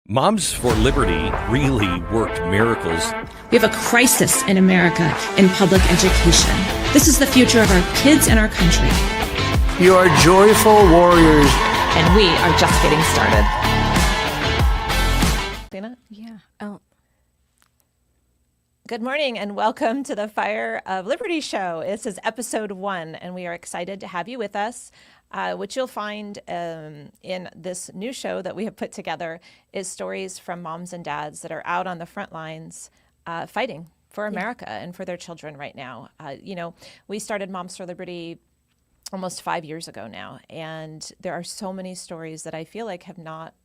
Moms for Liberty really worked miracles. We have a crisis in America in public education. This is the future of our kids and our country. You are joyful warriors. And we are just getting started. Dana? Yeah. Oh. Good morning and welcome to the Fire of Liberty show. This is episode 1 and we are excited to have you with us. What you'll find in this new show that we have put together is stories from moms and dads that are out on the front lines fighting for America and for their children right now. We started Moms for Liberty almost 5 years ago now, and there are so many stories that I feel like have not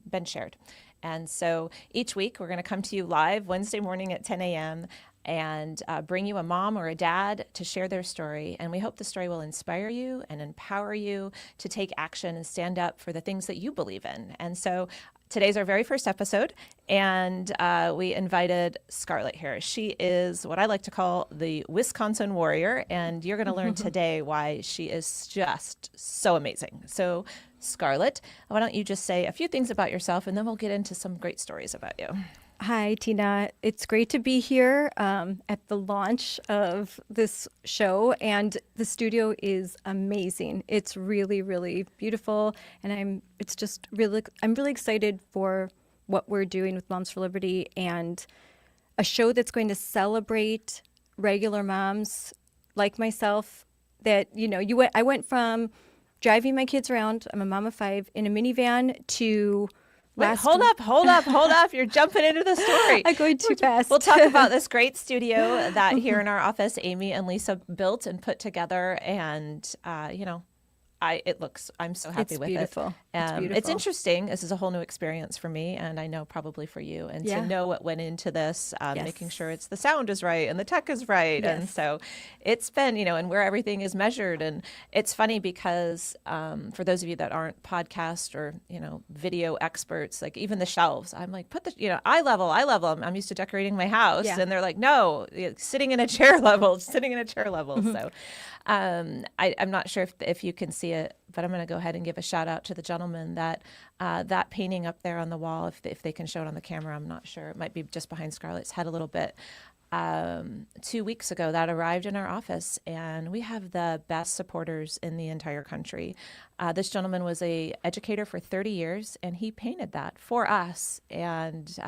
been shared. And so each week we're going to come to you live Wednesday morning at 10 a.m. and bring you a mom or a dad to share their story. And we hope the story will inspire you and empower you to take action and stand up for the things that you believe in. And so today's our very first episode, and we invited Scarlett here. She is what I like to call the Wisconsin warrior, and you're going to learn today why she is just so amazing. So Scarlett, why don't you just say a few things about yourself, and then we'll get into some great stories about you. Hi, Tina. It's great to be here at the launch of this show, and the studio is amazing. It's really, really beautiful, and I'm really excited for what we're doing with Moms for Liberty and a show that's going to celebrate regular moms like myself. That I went from driving my kids around. I'm a mom of 5 in a minivan to. Wait, hold up. You're jumping into the story. I'm going too fast. We'll talk about this great studio that here in our office, Amy and Lisa built and put together. And, I'm so happy with beautiful. it. It's beautiful. It's interesting. This is a whole new experience for me, and I know probably for you. And to know what went into this, making sure the sound is right and the tech is right. Yes. And so it's been, and where everything is measured. And it's funny because for those of you that aren't podcast or, video experts, like even the shelves, I'm like, put the, eye level. I'm used to decorating my house. Yeah. And they're like, no, sitting in a chair level. Mm-hmm. So I'm not sure if you can see it, but I'm going to go ahead and give a shout out to the gentleman that painting up there on the wall, if they can show it on the camera, I'm not sure. It might be just behind Scarlett's head a little bit. 2 weeks ago, that arrived in our office, and we have the best supporters in the entire country. This gentleman was a educator for 30 years, and he painted that for us. And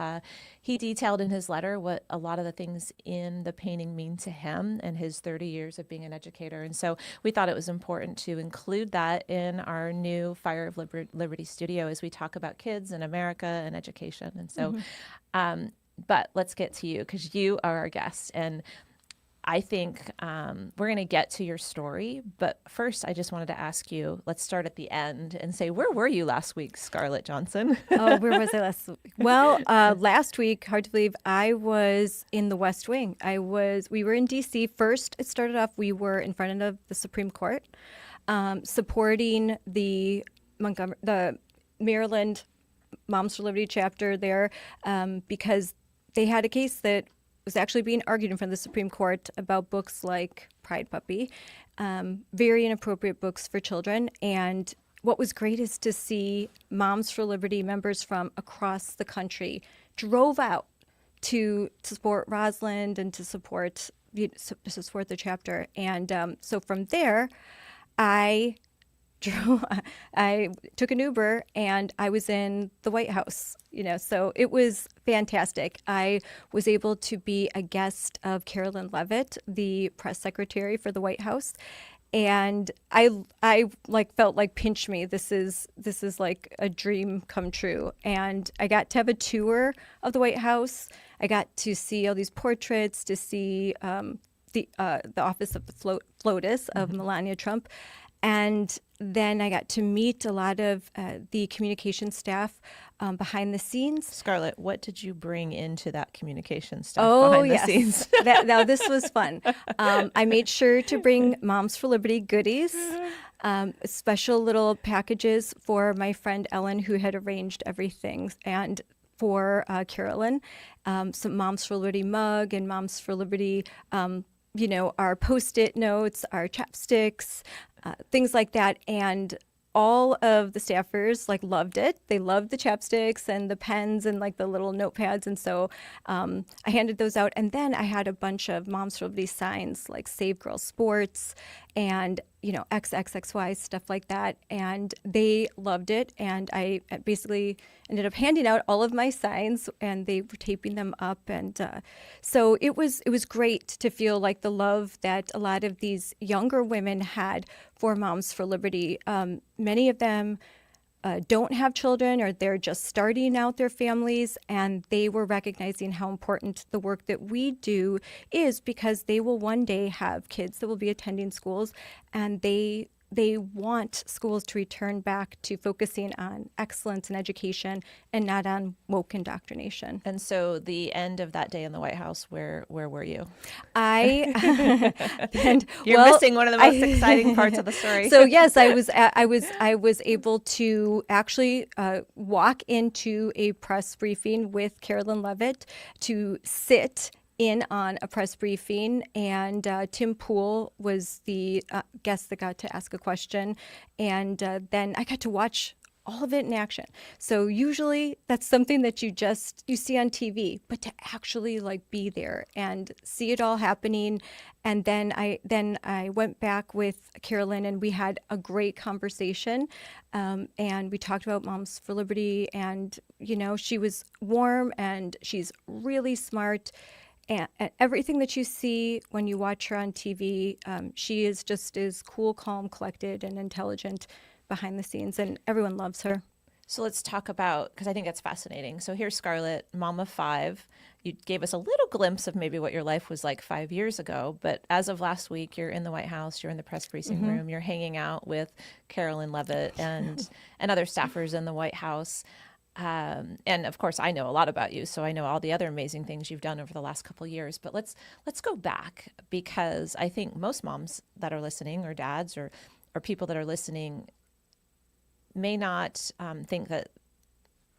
he detailed in his letter what a lot of the things in the painting mean to him and his 30 years of being an educator. And so we thought it was important to include that in our new Fire of Liberty studio as we talk about kids and America and education. And so but let's get to you, because you are our guest. And I think we're going to get to your story. But first, I just wanted to ask you, let's start at the end and say, where were you last week, Scarlett Johnson? Oh, where was I last week? Well, last week, hard to believe, I was in the West Wing. We were in D.C. First, it started off, we were in front of the Supreme Court, supporting the Maryland Moms for Liberty chapter there, because they had a case that was actually being argued in front of the Supreme Court about books like Pride Puppy, very inappropriate books for children. And what was great is to see Moms for Liberty members from across the country drove out to support Rosalind and to support the chapter. And so from there, I took an Uber and I was in the White House, so it was fantastic. I was able to be a guest of Carolyn Leavitt, the press secretary for the White House. And I felt like, pinch me. This is like a dream come true. And I got to have a tour of the White House. I got to see all these portraits, to see the office of the FLOTUS of Melania Trump. And then I got to meet a lot of the communication staff behind the scenes. Scarlett, what did you bring into that communication staff behind the scenes? Now, this was fun. I made sure to bring Moms for Liberty goodies, special little packages for my friend Ellen, who had arranged everything, and for Carolyn, some Moms for Liberty mug and Moms for Liberty our Post-it notes, our chapsticks, things like that. And all of the staffers like loved it. They loved the chapsticks and the pens and like the little notepads. And so I handed those out. And then I had a bunch of Moms for Liberty signs like Save Girls Sports and, XXXY, stuff like that. And they loved it. And I basically ended up handing out all of my signs and they were taping them up. And so it was great to feel like the love that a lot of these younger women had for Moms for Liberty. Many of them don't have children or they're just starting out their families, and they were recognizing how important the work that we do is, because they will one day have kids that will be attending schools, and they want schools to return back to focusing on excellence in education and not on woke indoctrination. And so the end of that day in the White House, where were you? You're missing one of the most exciting parts of the story. So yes, I was able to actually walk into a press briefing with Carolyn Levitt to sit in on a press briefing, and Tim Pool was the guest that got to ask a question, and then I got to watch all of it in action. So usually that's something that you see on TV, but to actually like be there and see it all happening. And then I went back with Carolyn and we had a great conversation, and we talked about Moms for Liberty, and she was warm and she's really smart. And everything that you see when you watch her on TV, she is just as cool, calm, collected, and intelligent behind the scenes, and everyone loves her. So let's talk about, because I think that's fascinating. So here's Scarlett, mom of 5. You gave us a little glimpse of maybe what your life was like 5 years ago, but as of last week, you're in the White House, you're in the press briefing room, you're hanging out with Carolyn Levitt and other staffers in the White House. And of course, I know a lot about you, so I know all the other amazing things you've done over the last couple of years. But let's go back, because I think most moms that are listening, or dads, or people that are listening, may not think that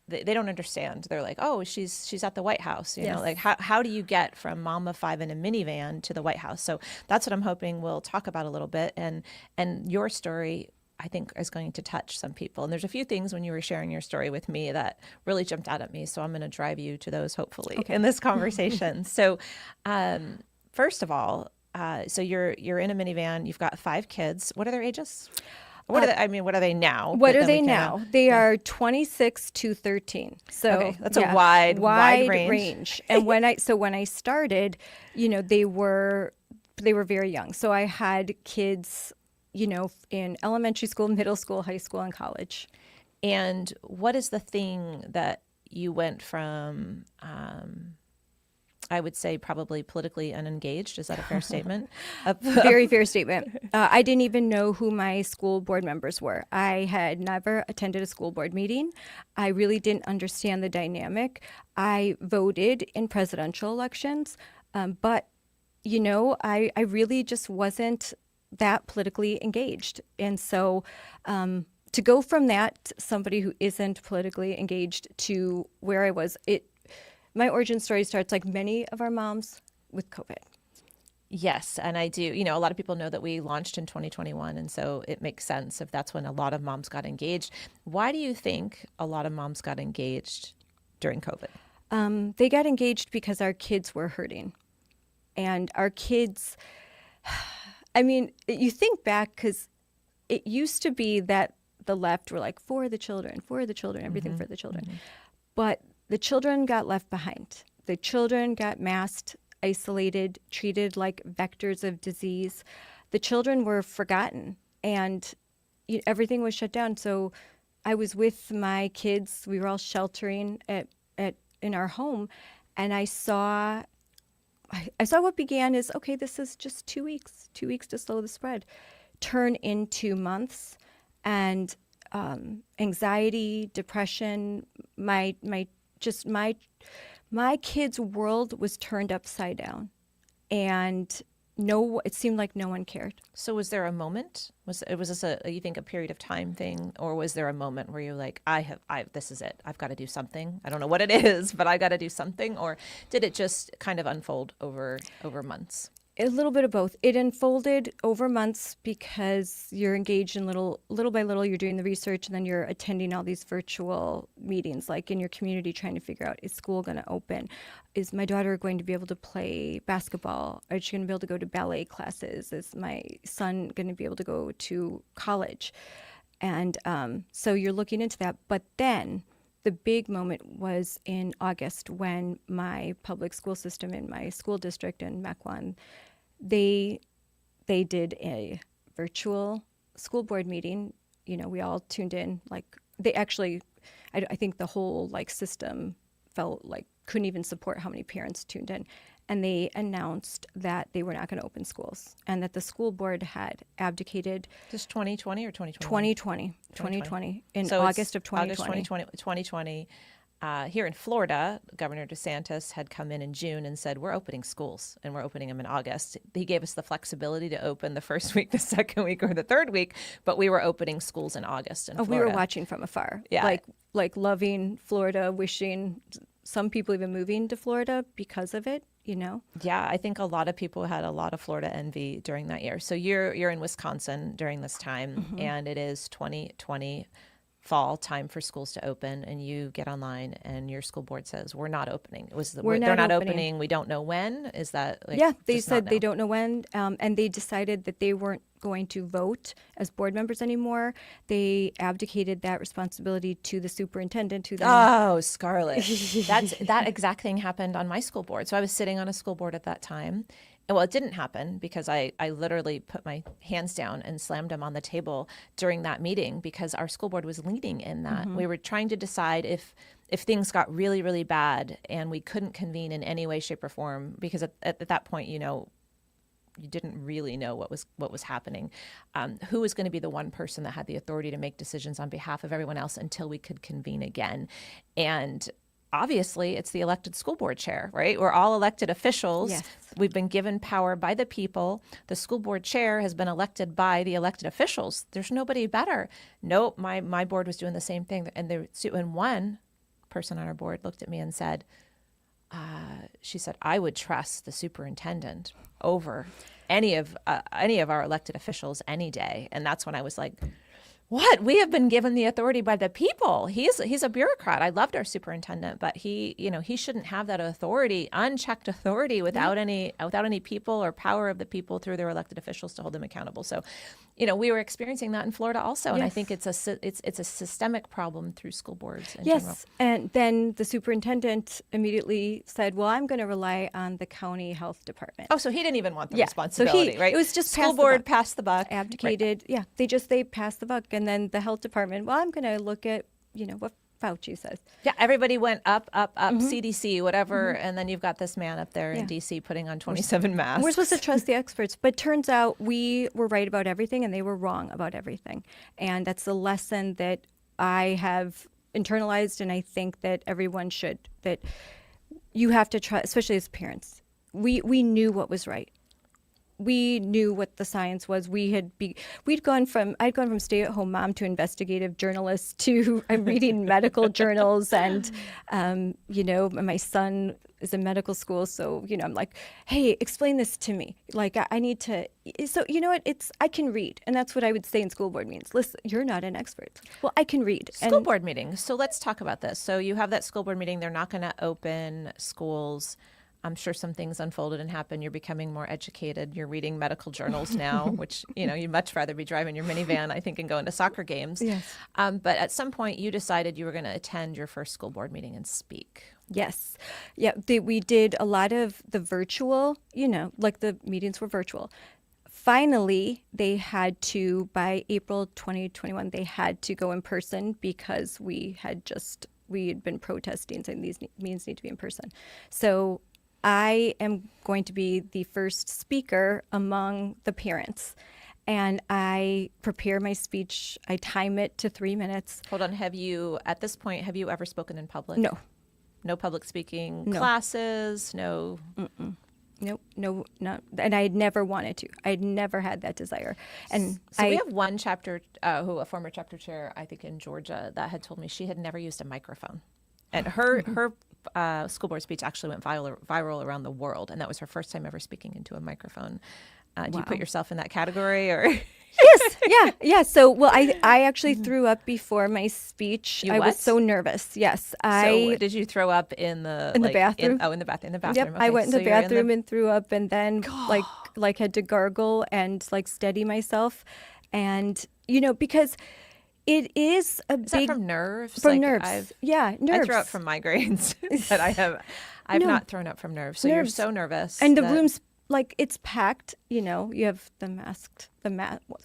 they don't understand. They're like, oh, she's at the White House, you know, like how do you get from mom of 5 in a minivan to the White House? So that's what I'm hoping we'll talk about a little bit, and your story, I think, is going to touch some people. And there's a few things when you were sharing your story with me that really jumped out at me. So I'm going to drive you to those, hopefully, in this conversation. So first of all, so you're in a minivan, you've got 5 kids. What are their ages? What are they now? What are they now? They are 26 to 13. So okay, that's a wide range. And when I started, they were very young. So I had kids, in elementary school, middle school, high school, and college. And what is the thing that you went from, I would say probably politically unengaged? Is that a fair statement? Very fair statement. I didn't even know who my school board members were. I had never attended a school board meeting. I really didn't understand the dynamic. I voted in presidential elections, but, I really just wasn't that politically engaged. And so to go from that, somebody who isn't politically engaged, to where I was, my origin story starts like many of our moms with COVID. Yes, and I do. A lot of people know that we launched in 2021, and so it makes sense if that's when a lot of moms got engaged. Why do you think a lot of moms got engaged during COVID? They got engaged because our kids were hurting. And our kids, you think back, because it used to be that the left were like, for the children, everything for the children. But the children got left behind. The children got masked, isolated, treated like vectors of disease. The children were forgotten, and everything was shut down. So I was with my kids. We were all sheltering in our home, and I saw what began as, okay, this is just 2 weeks to slow the spread, turn into months, and anxiety, depression. My kids' world was turned upside down, and it seemed like no one cared. So was there a moment? Was this you think a period of time thing, or was there a moment where you're like, this is it. I've got to do something. I don't know what it is, but I got to do something. Or did it just kind of unfold over months? A little bit of both. It unfolded over months because you're engaged in little by little, you're doing the research, and then you're attending all these virtual meetings, like in your community, trying to figure out, is school going to open? Is my daughter going to be able to play basketball? Is she going to be able to go to ballet classes? Is my son going to be able to go to college? And so you're looking into that. But then the big moment was in August when my public school system in my school district in Mequon, they did a virtual school board meeting. We all tuned in. Like they actually, I think the whole system felt like couldn't even support how many parents tuned in. And they announced that they were not going to open schools and that the school board had abdicated. Just 2020 or 2020? 2020 in So August of 2020. August 2020. Here in Florida, Governor DeSantis had come in June and said, we're opening schools and we're opening them in August. He gave us the flexibility to open the first week, the second week, or the third week, but we were opening schools in August in Florida. We were watching from afar. Yeah. Like loving Florida, wishing some people even moving to Florida because of it. Yeah, I think a lot of people had a lot of Florida envy during that year. So you're in Wisconsin during this time, and it is 2020 fall, time for schools to open, and you get online and your school board says, we're not opening. They're not opening. We don't know when. Is that they said they don't know when, and they decided that they weren't going to vote as board members anymore. They abdicated that responsibility to the superintendent. Oh, Scarlett. That exact thing happened on my school board. So I was sitting on a school board at that time. Well, it didn't happen because I literally put my hands down and slammed them on the table during that meeting because our school board was leading in that. We were trying to decide if things got really, really bad and we couldn't convene in any way, shape, or form because at that point, you didn't really know what was happening. Who was going to be the one person that had the authority to make decisions on behalf of everyone else until we could convene again? And obviously, it's the elected school board chair, right? We're all elected officials. Yes. We've been given power by the people. The school board chair has been elected by the elected officials. There's nobody better. Nope, my board was doing the same thing. And one person on our board looked at me and said, she said, I would trust the superintendent over any of our elected officials any day. And that's when I was like, what? We have been given the authority by the people. He's a bureaucrat. I loved our superintendent, but he shouldn't have that authority, unchecked authority without any people or power of the people through their elected officials to hold them accountable. So, we were experiencing that in Florida also, and I think it's a systemic problem through school boards in general. Yes, and then the superintendent immediately said, well, I'm going to rely on the county health department. Oh, so he didn't even want the responsibility, right? It was just school board passed the buck. Abdicated. Right. Yeah, they passed the buck. And then the health department, well, I'm going to look at, what Fauci says. Yeah, everybody went up, CDC, whatever, and then you've got this man up there in D.C. putting on 27 masks. We're supposed to trust the experts, but turns out we were right about everything and they were wrong about everything. And that's the lesson that I have internalized, and I think that everyone should, that you have to trust, especially as parents. We knew what was right. We knew what the science was. I'd gone from stay-at-home mom to investigative journalist to I'm reading medical journals, and my son is in medical school, so I'm like, hey, explain this to me. Like I need to. So I can read, and that's what I would say in school board meetings. Listen, you're not an expert. Well, I can read. School board meetings. So let's talk about this. So you have that school board meeting. They're not going to open schools. I'm sure some things unfolded and happened. You're becoming more educated. You're reading medical journals now, which, you'd much rather be driving your minivan, I think, and going to soccer games. Yes. But at some point, you decided you were going to attend your first school board meeting and speak. Yes. Yeah, we did a lot of the virtual, like the meetings were virtual. Finally, they had to, by April 2021, they had to go in person because we had been protesting saying these meetings need to be in person. So I am going to be the first speaker among the parents, and I prepare my speech. I time it to 3 minutes. Hold on. At this point, have you ever spoken in public? No. No public speaking classes? No. Nope, no, and I had never wanted to. I had never had that desire. And so we have one a former chapter chair, I think in Georgia, that had told me she had never used a microphone. And her school board speech actually went viral around the world, and that was her first time ever speaking into a microphone. Do you put yourself in that category, or? Yes, yeah. So, well, I actually threw up before my speech. I was so nervous. Yes, So, did you throw up in the bathroom? In the bathroom. Yep, Okay. I went in So the you're in bathroom and threw up, and then like had to gargle and like steady myself, and because it is a Is big that from nerves? from nerves. Nerves. I throw up from migraines, but I've not thrown up from nerves. So you're so nervous, and the room's like it's packed. You have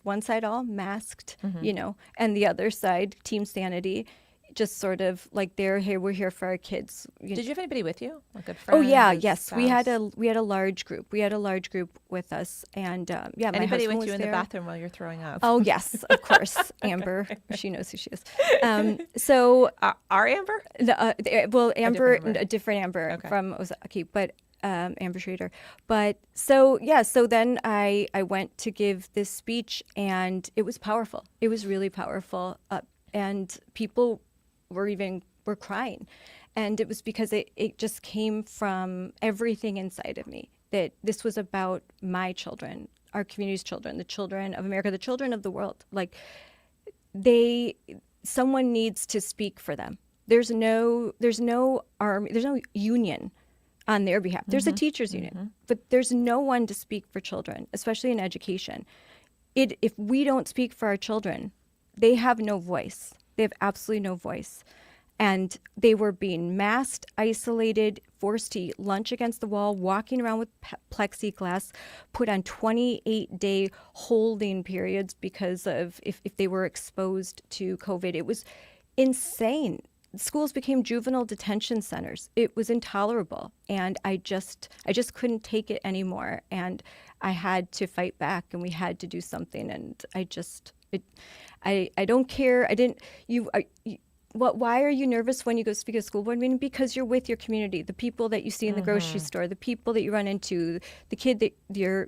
one side all masked, and the other side, Team Sanity, just sort of like we're here for our kids. Did you have anybody with you? A good friend? Oh yeah, yes. Spouse? We had a large group. We had a large group with us, and my anybody husband with you was in there. the bathroom while you're throwing up? Oh yes, of course, Amber. She knows who she is. So our Amber? Amber, a different Amber from Ozaki, but Amber Schrader. But so then I went to give this speech, and it was powerful. It was really powerful, and people were crying, and it was because it just came from everything inside of me, that this was about my children, our community's children, the children of America, the children of the world. Like someone needs to speak for them. There's no army, there's no union on their behalf. There's a teachers union, but there's no one to speak for children, especially in education. If we don't speak for our children, they have no voice. They have absolutely no voice. And they were being masked, isolated, forced to eat lunch against the wall, walking around with plexiglass, put on 28-day holding periods because of if they were exposed to COVID. It was insane. Schools became juvenile detention centers. It was intolerable. And I just couldn't take it anymore. And I had to fight back, and we had to do something. And I don't care. Why are you nervous when you go speak at a school board meeting? Because you're with your community, the people that you see in the grocery store, the people that you run into, the kid that your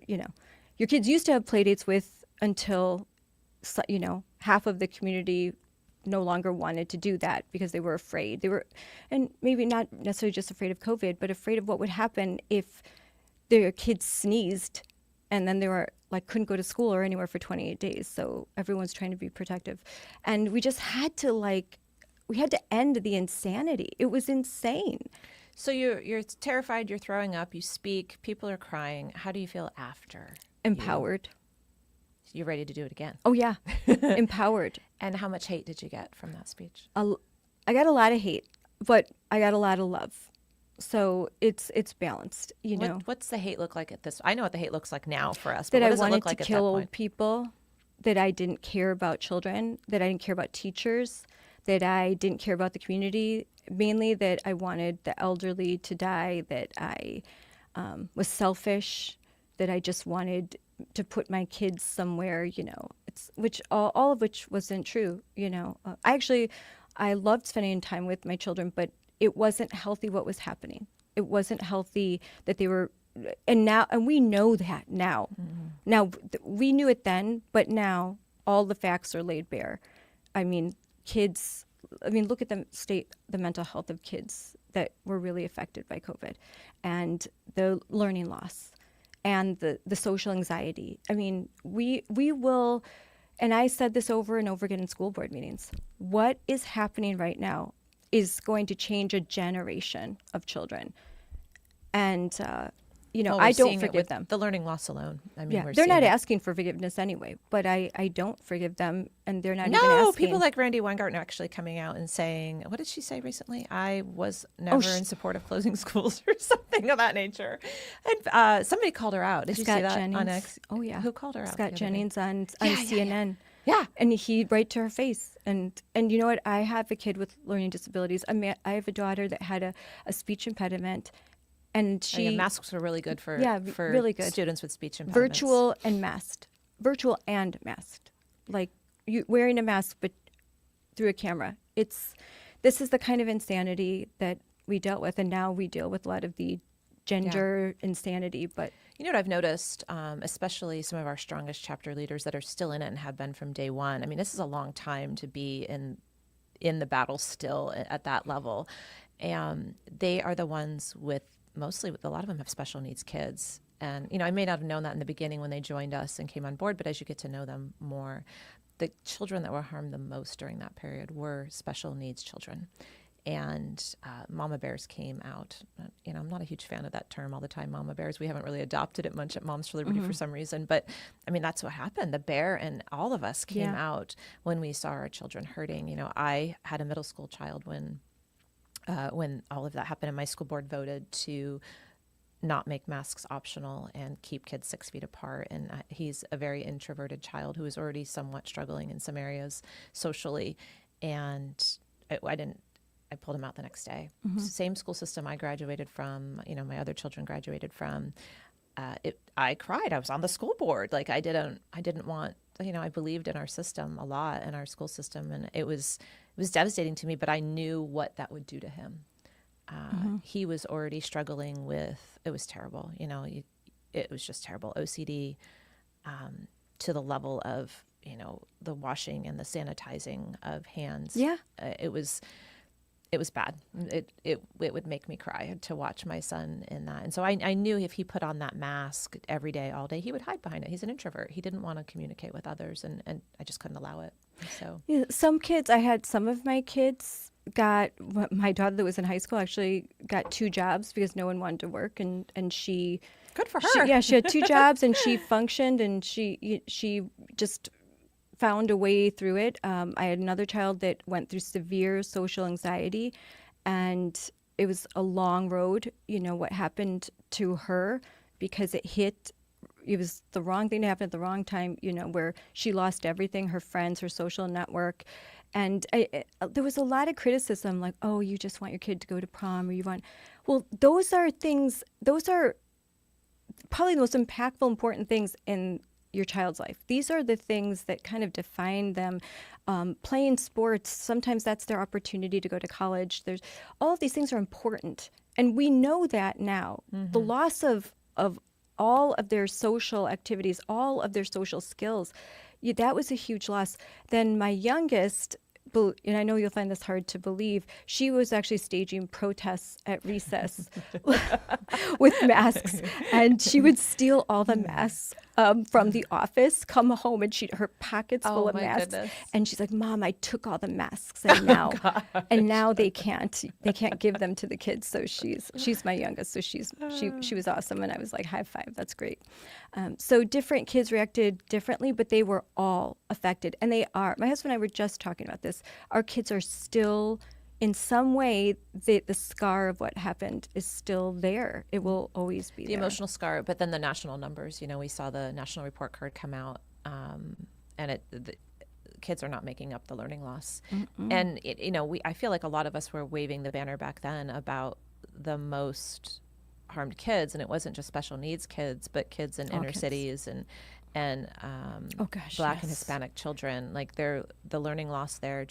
kids used to have play dates with until, half of the community no longer wanted to do that because they were afraid. They were, and maybe not necessarily just afraid of COVID, but afraid of what would happen if their kids sneezed and then they were couldn't go to school or anywhere for 28 days. So everyone's trying to be protective. And we just had to we had to end the insanity. It was insane. So you're terrified, you're throwing up, you speak, people are crying. How do you feel after? Empowered. You're ready to do it again. Oh yeah, empowered. And how much hate did you get from that speech? I got a lot of hate, but I got a lot of love. So it's balanced, What's the hate look like at this? I know what the hate looks like now for us. That but what I does it wanted look like to at kill that old point? people, that I didn't care about children, that I didn't care about teachers, that I didn't care about the community, mainly that I wanted the elderly to die, that I was selfish, that I just wanted to put my kids somewhere, all of which wasn't true, I loved spending time with my children, but it wasn't healthy what was happening. It wasn't healthy that they were, and we know that now. Now, we knew it then, but now all the facts are laid bare. Look at the mental health of kids that were really affected by COVID, and the learning loss, and the social anxiety. We will, and I said this over and over again in school board meetings, what is happening right now is going to change a generation of children. And, I don't forgive them. The learning loss alone. They're not asking for forgiveness anyway, but I don't forgive them, and they're not even asking. No, people like Randy Weingarten are actually coming out and saying, what did she say recently? I was never in support of closing schools or something of that nature. And somebody called her out. Did you see that Jennings. on X? Oh, yeah. Who called her out? Scott Jennings on CNN. Yeah. And he right to her face. And you know what? I have a kid with learning disabilities. I have a daughter that had a speech impediment. And masks were really good for really good. Students with speech impediments. Virtual and masked. Like you wearing a mask, but through a camera. This is the kind of insanity that we dealt with, and now we deal with a lot of the gender insanity. But you know what I've noticed, especially some of our strongest chapter leaders that are still in it and have been from day one. This is a long time to be in the battle still at that level. And they are the ones with a lot of them have special needs kids. And, I may not have known that in the beginning when they joined us and came on board, but as you get to know them more, the children that were harmed the most during that period were special needs children. And mama bears came out. I'm not a huge fan of that term all the time, mama bears. We haven't really adopted it much at Moms for Liberty for some reason. But, that's what happened. The bear and all of us came out when we saw our children hurting. I had a middle school child when all of that happened, and my school board voted to not make masks optional and keep kids 6 feet apart. And he's a very introverted child who is already somewhat struggling in some areas socially. And I pulled him out the next day. Same school system I graduated from, my other children graduated from. I cried. I was on the school board. Like I didn't want, I believed in our system a lot, in our school system. And it was devastating to me, but I knew what that would do to him. He was already struggling with, it was terrible. It was just terrible. OCD, to the level of, the washing and the sanitizing of hands. Yeah. It was bad. It would make me cry to watch my son in that. And so I knew if he put on that mask every day, all day, he would hide behind it. He's an introvert. He didn't want to communicate with others, and I just couldn't allow it. So some of my kids my daughter that was in high school actually got 2 jobs because no one wanted to work, and she good for her. She had 2 jobs and she functioned, and she just found a way through it. I had another child that went through severe social anxiety, and it was a long road, what happened to her, because it was the wrong thing to happen at the wrong time, where she lost everything, her friends, her social network. And there was a lot of criticism, like, oh, you just want your kid to go to prom, or well, those are probably the most impactful, important things in your child's life. These are the things that kind of define them. Playing sports, sometimes that's their opportunity to go to college. All of these things are important. And we know that now. The loss of all of their social activities, all of their social skills, that was a huge loss. Then my youngest, and I know you'll find this hard to believe, she was actually staging protests at recess with masks, and she would steal all the masks from the office, come home, and her pockets full of masks. Goodness. And she's like, "Mom, I took all the masks, and now they can't give them to the kids." So she's my youngest, so she was awesome, and I was like, high five, that's great. So different kids reacted differently, but they were all affected, and they are. My husband and I were just talking about this. Our kids are still, in some way, the scar of what happened is still there. It will always be the emotional scar. But then the national numbers, we saw the national report card come out, and the kids are not making up the learning loss. And I feel like a lot of us were waving the banner back then about the most harmed kids, and it wasn't just special needs kids, but kids in inner cities and Black and Hispanic children. Like the learning loss there,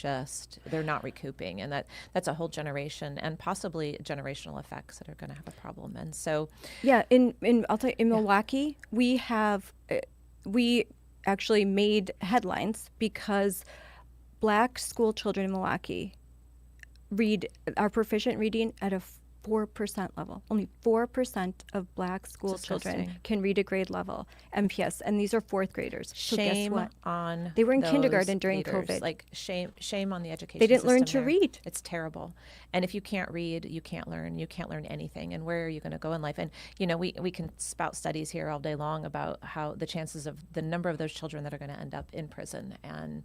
they're not recouping, and that's a whole generation, and possibly generational effects that are going to have a problem. And so I'll tell you, in Milwaukee, we actually made headlines because Black school children in Milwaukee are proficient reading at a 4% level. Only 4% of Black school children can read a grade level MPS, and these are 4th graders. So shame guess what? On they were in kindergarten during leaders. COVID. Like shame on the education. They didn't learn to there. read. It's terrible. And if you can't read, you can't learn. You can't learn anything. And where are you going to go in life? And we can spout studies here all day long about how the chances of the number of those children that are going to end up in prison, and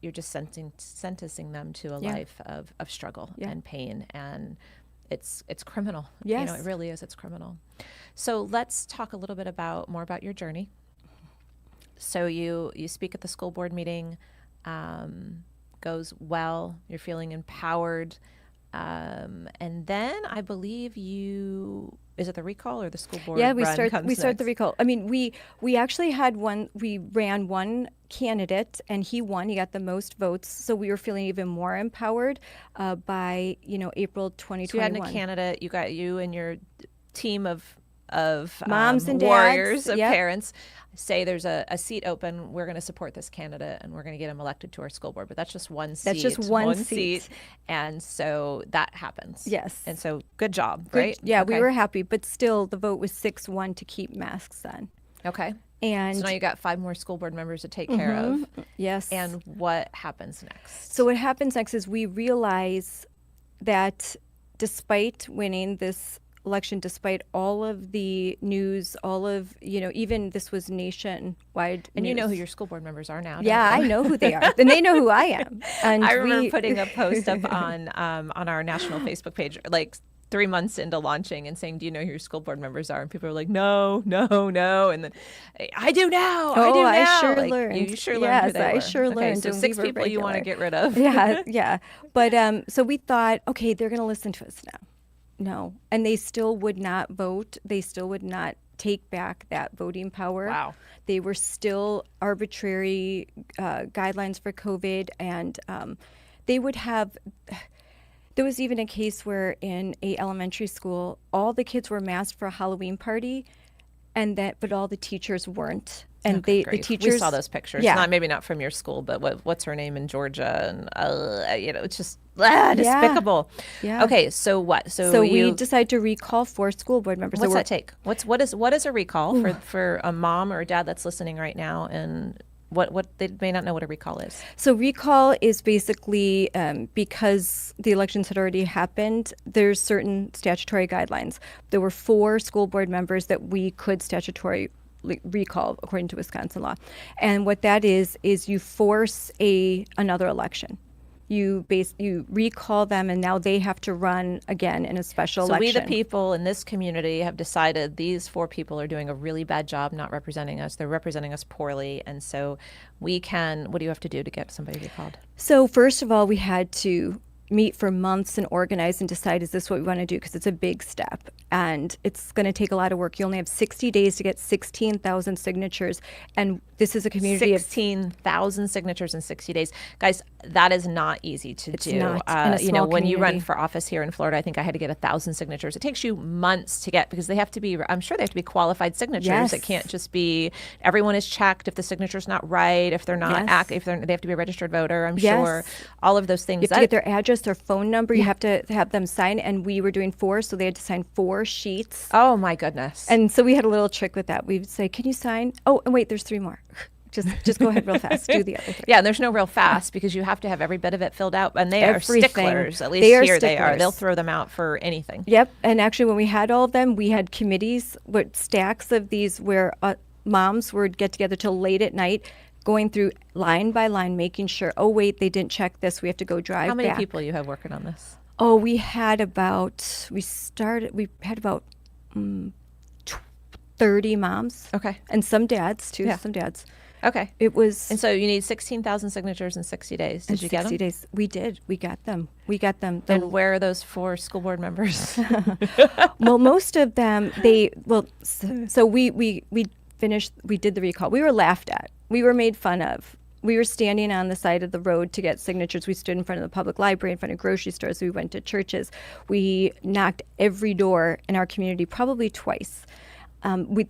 you're just sentencing them to a life of struggle and pain, and it's criminal. Yes. It really is. It's criminal. So let's talk a little bit more about your journey. So you speak at the school board meeting, goes well, you're feeling empowered, and then I believe is it the recall or the school board? Yeah, we start the recall. I mean, we actually had we ran one candidate, and he won. He got the most votes, so we were feeling even more empowered by April 2021. So you had a candidate. You got you and your team of of Moms and dads, warriors, of yep. parents say there's a seat open, we're going to support this candidate and we're going to get him elected to our school board. But that's just one seat. That's just one seat. And so that happens. Yes. And so good job, right? Yeah, Okay. we were happy, but still the vote was 6-1 to keep masks on. Okay. And So now you got 5 more school board members to take care of. yes. And what happens next? So what happens next is we realize that despite winning this election, despite all of the news, all of, even this was nationwide And you know who news. your school board members are now. Yeah, don't I you? know who they are. And they know who I am. And I remember putting a post up on our national Facebook page, like 3 months into launching, and saying, "Do you know who your school board members are?" And people are like, "No, no, no." And then, "I do now. I do now." I sure Like, learned. You sure learned who they I were. sure Okay, learned. so and 6 we were people you want to regular. get rid of. Yeah. But so we thought, okay, they're going to listen to us now. No. And they still would not vote. They still would not take back that voting power. Wow. They were still arbitrary guidelines for COVID. And they would have, there was even a case where in a elementary school, all the kids were masked for a Halloween party, but all the teachers weren't. And the teachers, we saw those pictures. Yeah. Maybe not from your school, but what's her name in Georgia? And it's just despicable. Yeah. Okay, so what? So we decided to recall 4 school board members. What's that take? What is a recall for a mom or a dad that's listening right now, and what they may not know what a recall is? So recall is basically because the elections had already happened, there's certain statutory guidelines. There were 4 school board members that we could statutory recall according to Wisconsin law. And what that is you force another election. You recall them, and now they have to run again in a special election. So we, the people in this community, have decided these 4 people are doing a really bad job not representing us. They're representing us poorly, and so we can. What do you have to do to get somebody recalled? So first of all, we had to meet for months and organize and decide, is this what we want to do? Because it's a big step and it's going to take a lot of work. You only have 60 days to get 16,000 signatures. And this is a community of 16,000 signatures in 60 days. Guys, that is not easy to do. Not in a small when you run community. for office here in Florida, I think I had to get 1,000 signatures. It takes you months to get, because they have to be, I'm sure they have to be qualified signatures. Yes. It can't just be, everyone is checked if the signature's not right, if they're not, Yes. they have to be a registered voter, I'm Yes. sure. All of those things. You have to get their address, their phone number. You have to have them sign. And we were doing 4, so they had to sign 4 sheets. Oh my goodness. And so we had a little trick with that. We would say, can you sign? Oh, and wait, there's 3 more. Just go ahead real fast. Do the other 3. Yeah, and there's no real fast because you have to have every bit of it filled out. And they Everything. are sticklers. At least They are here they are. sticklers. They'll throw them out for anything. Yep. And actually, when we had all of them, we had committees with stacks of these where moms would get together till late at night, going through line by line, making sure, oh, wait, they didn't check this. We have to go drive How many back. people you have working on this? Oh, we had about 30 moms. Okay. And some dads, too. Yeah. Some dads. Okay. It was And so you need 16,000 signatures in 60 days. Did in you get 60 them? days. We did. We got them. The And where are those 4 school board members? well, most of them, so we finished, we did the recall. We were laughed at. We were made fun of. We were standing on the side of the road to get signatures. We stood in front of the public library, in front of grocery stores. We went to churches. We knocked every door in our community, probably twice. We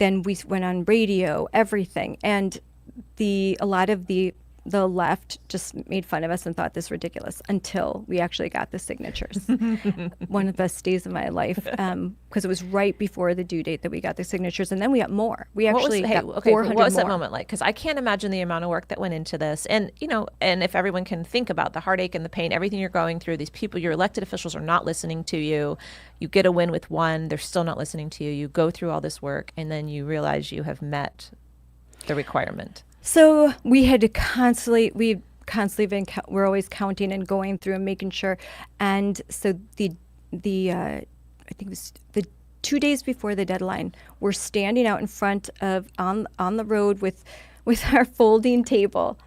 went on radio, everything. And a lot of the left just made fun of us and thought this ridiculous until we actually got the signatures. One of the best days of my life, because it was right before the due date that we got the signatures, and then we got more. We actually got 400 what was more. that moment like? Because I can't imagine the amount of work that went into this. And, and if everyone can think about the heartache and the pain, everything you're going through, these people, your elected officials are not listening to you. You get a win with one, they're still not listening to you. You go through all this work, and then you realize you have met the requirement. So we had to we're always counting and going through and making sure. And so I think it was the 2 days before the deadline, we're standing out in front of, on the road with our folding table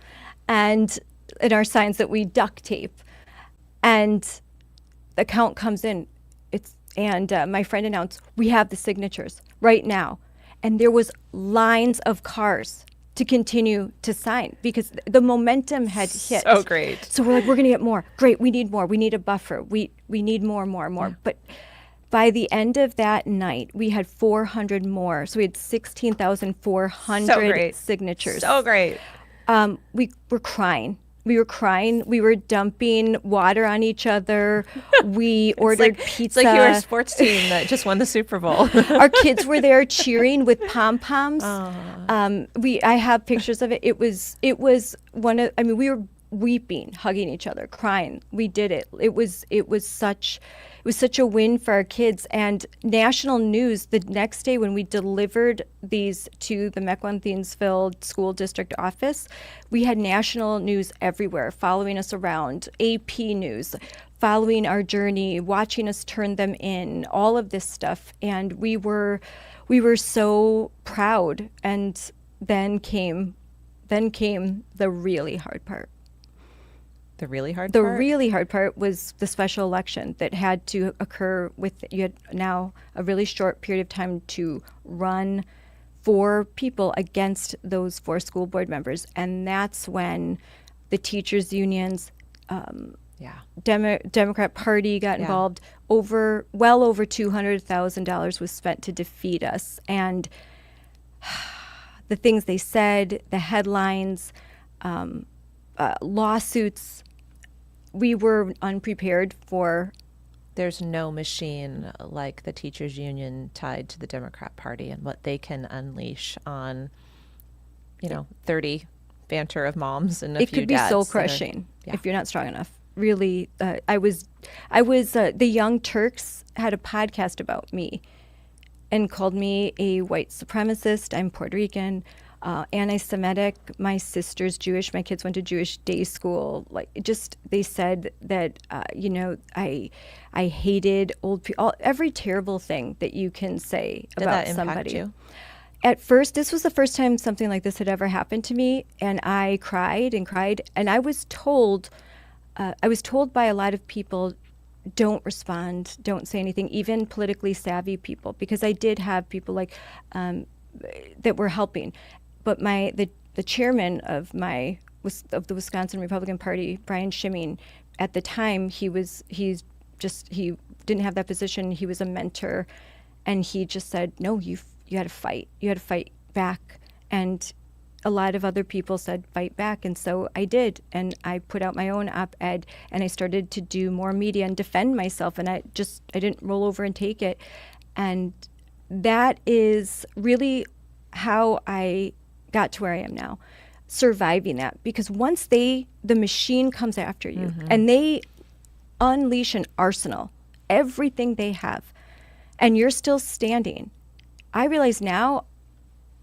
and our signs that we duct tape. And the count comes in. My friend announced, we have the signatures right now. And there was lines of cars to continue to sign because the momentum had hit. So great. So we're like, we're going to get more. Great, we need more. We need a buffer. We need more. But By the end of that night, we had 400 more. So we had 16,400 signatures. So great. We were crying. We were crying. We were dumping water on each other. We ordered pizza. It's like you were a sports team that just won the Super Bowl. Our kids were there cheering with pom-poms. I have pictures of it. It was we were weeping, hugging each other, crying. We did it. It was such a win for our kids. And national news the next day when we delivered these to the Mecklenburg-Thiensville School District office, we had national news everywhere following us around, AP News, following our journey, watching us turn them in, all of this stuff. And we were so proud. And then came the really hard part. The really hard part? The really hard part was the special election that had to occur you had now a really short period of time to run 4 people against those 4 school board members. And that's when the teachers' unions, Democrat Party got involved. Well over $200,000 was spent to defeat us. And the things they said, the headlines, lawsuits, we were unprepared for. There's no machine like the teachers union tied to the Democrat Party and what they can unleash on, 30 banter of moms and a few dads. It could be soul crushing if you're not strong enough. Really, I was the Young Turks had a podcast about me and called me a white supremacist. I'm Puerto Rican. Anti-Semitic. My sister's Jewish. My kids went to Jewish day school. They said that I hated old people. Every terrible thing that you can say about somebody. Did that impact you? At first, this was the first time something like this had ever happened to me, and I cried and cried. And I was told by a lot of people, don't respond, don't say anything, even politically savvy people, because I did have people that were helping. But the chairman of the Wisconsin Republican Party, Brian Schimming, at the time he didn't have that position. He was a mentor, and he just said, "No, you had to fight. You had to fight back." And a lot of other people said, "Fight back," and so I did. And I put out my own op-ed, and I started to do more media and defend myself. And I didn't roll over and take it. And that is really how I got to where I am now, surviving that. Because once the machine comes after you and they unleash an arsenal, everything they have, and you're still standing, I realize now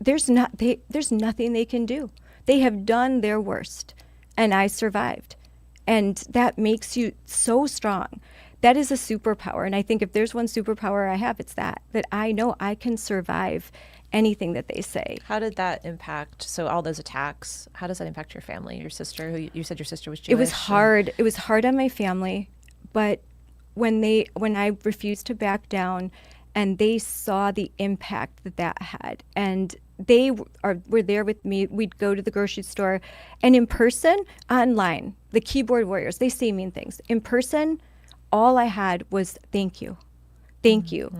there's nothing they can do. They have done their worst, and I survived. And that makes you so strong. That is a superpower. And I think if there's one superpower I have, it's that I know I can survive anything that they say. How did that impact, so all those attacks, how does that impact your family, your sister, who you said your sister was Jewish? It was hard. It was hard on my family, but when I refused to back down and they saw the impact that had, and they were there with me, we'd go to the grocery store, and in person, online, the keyboard warriors, they say mean things. In person, all I had was thank you,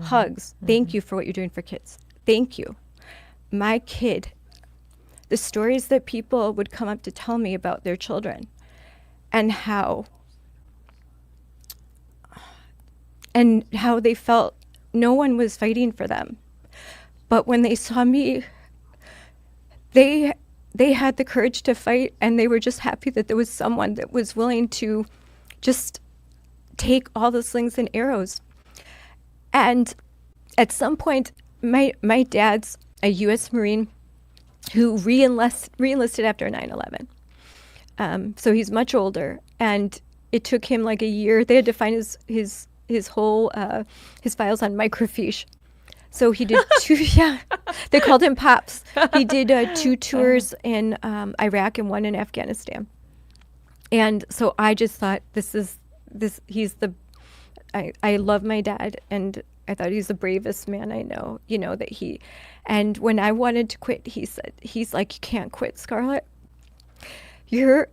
hugs, thank you for what you're doing for kids. Thank you. My kid, the stories that people would come up to tell me about their children and how they felt no one was fighting for them. But when they saw me, they had the courage to fight, and they were just happy that there was someone that was willing to just take all the slings and arrows. And at some point, my dad's a U.S. Marine who re-enlisted after 9/11. So he's much older, and it took him like a year. They had to find his whole his files on microfiche. So he did 2. They called him Pops. He did 2 tours in Iraq and 1 in Afghanistan. And so I just thought, I love my dad, and I thought he's the bravest man I know, and when I wanted to quit, he's like, you can't quit, Scarlett. You're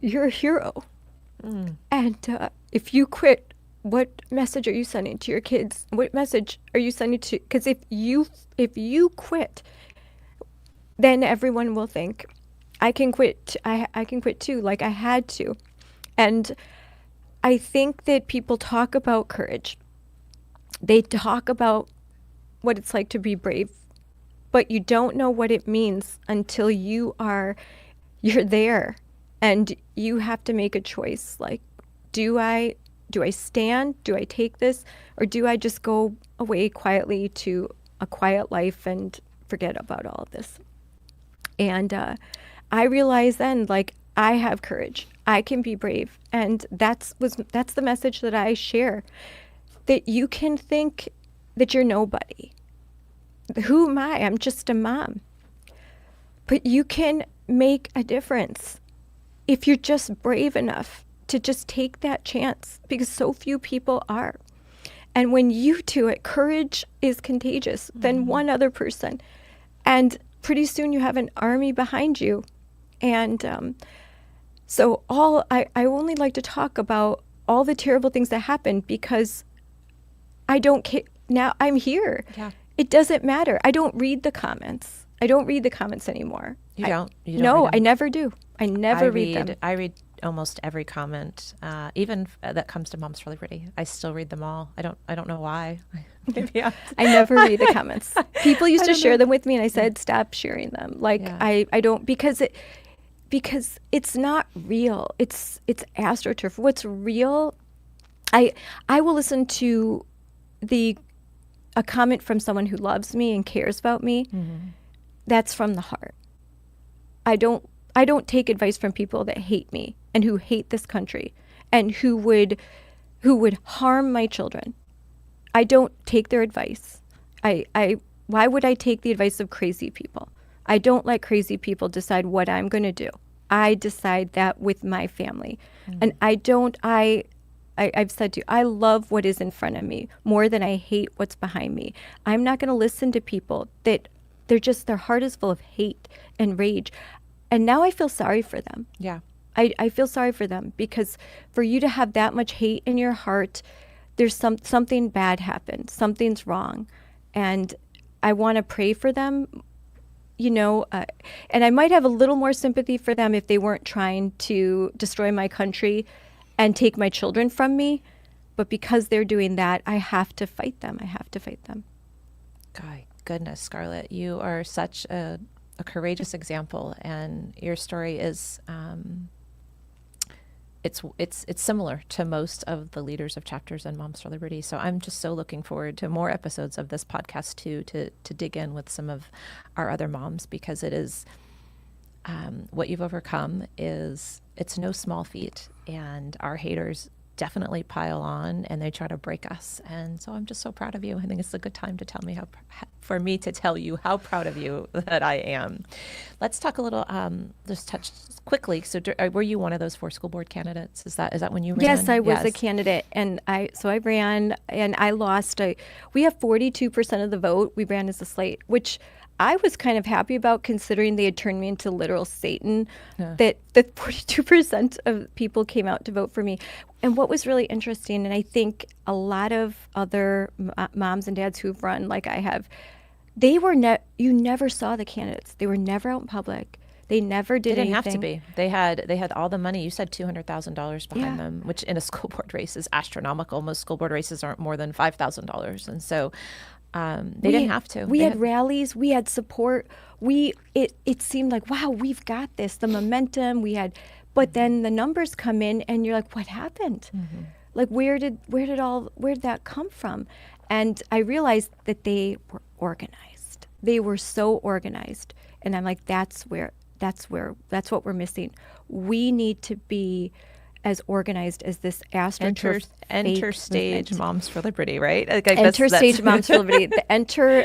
a hero. And if you quit, what message are you sending to your kids? What message are you sending to? Because if you quit, then everyone will think, I can quit. I can quit too. Like I had to, and I think that people talk about courage. They talk about what it's like to be brave, but you don't know what it means until you're there, and you have to make a choice. Like, do I stand? Do I take this? Or do I just go away quietly to a quiet life and forget about all of this? And I realized then, like, I have courage. I can be brave. And that's the message that I share, that you can think that you're nobody. Who am I? I'm just a mom. But you can make a difference if you're just brave enough to just take that chance, because so few people are. And when you do it, courage is contagious than one other person. And pretty soon you have an army behind you. And so I only like to talk about all the terrible things that happened, because I don't care. Now I'm here. Yeah. It doesn't matter. I don't read the comments. I don't read the comments anymore. You don't No, read I them? never do. I never read them. I read almost every comment, even that comes to Moms for Liberty. I still read them all. I don't know why. Maybe I never read the comments. People used to share them with me, and I said, stop sharing them. Like, Yeah. I don't, because it's not real. It's astroturf. What's real, I will listen to a comment from someone who loves me and cares about me. Mm-hmm. That's from the heart. I don't take advice from people that hate me and who hate this country and who would harm my children. I don't take their advice. Why would I take the advice of crazy people? I don't let crazy people decide what I'm going to do. I decide that with my family. Mm-hmm. And I've said to you, I love what is in front of me more than I hate what's behind me. I'm not going to listen to people that their heart is full of hate and rage. And now I feel sorry for them. Yeah. I feel sorry for them, because for you to have that much hate in your heart, there's something bad happened. Something's wrong. And I want to pray for them, and I might have a little more sympathy for them if they weren't trying to destroy my country and take my children from me. But because they're doing that, I have to fight them. Goodness, Scarlett, you are such a courageous example, and your story is it's similar to most of the leaders of chapters in Moms for Liberty. So I'm just so looking forward to more episodes of this podcast too, to dig in with some of our other moms, because it is what you've overcome it's no small feat, and our haters definitely pile on and they try to break us. And so I'm just so proud of you. I think it's a good time to for me to tell you how proud of you that I am. Let's talk a little, just touch quickly. So were you one of those 4 school board candidates? Is that when you ran? Yes, I was a candidate, and I ran, and I lost. We have 42% of the vote. We ran as a slate, which I was kind of happy about, considering they had turned me into literal Satan, that 42% of people came out to vote for me. And what was really interesting, and I think a lot of other moms and dads who've run like I have, you never saw the candidates. They were never out in public. They never did anything. They didn't have to be. They had all the money. You said $200,000 behind them, which in a school board race is astronomical. Most school board races aren't more than $5,000. And so they didn't have to. We had rallies. We had support. It seemed like, wow, we've got this. The momentum we had, but then the numbers come in, and you're like, what happened? Mm-hmm. Like, where did that come from? And I realized that they were organized. They were so organized, and I'm like, that's what we're missing. We need to be as organized as this astroturf enter stage movement. Moms for Liberty, right? Enter stage Moms for Liberty. Enter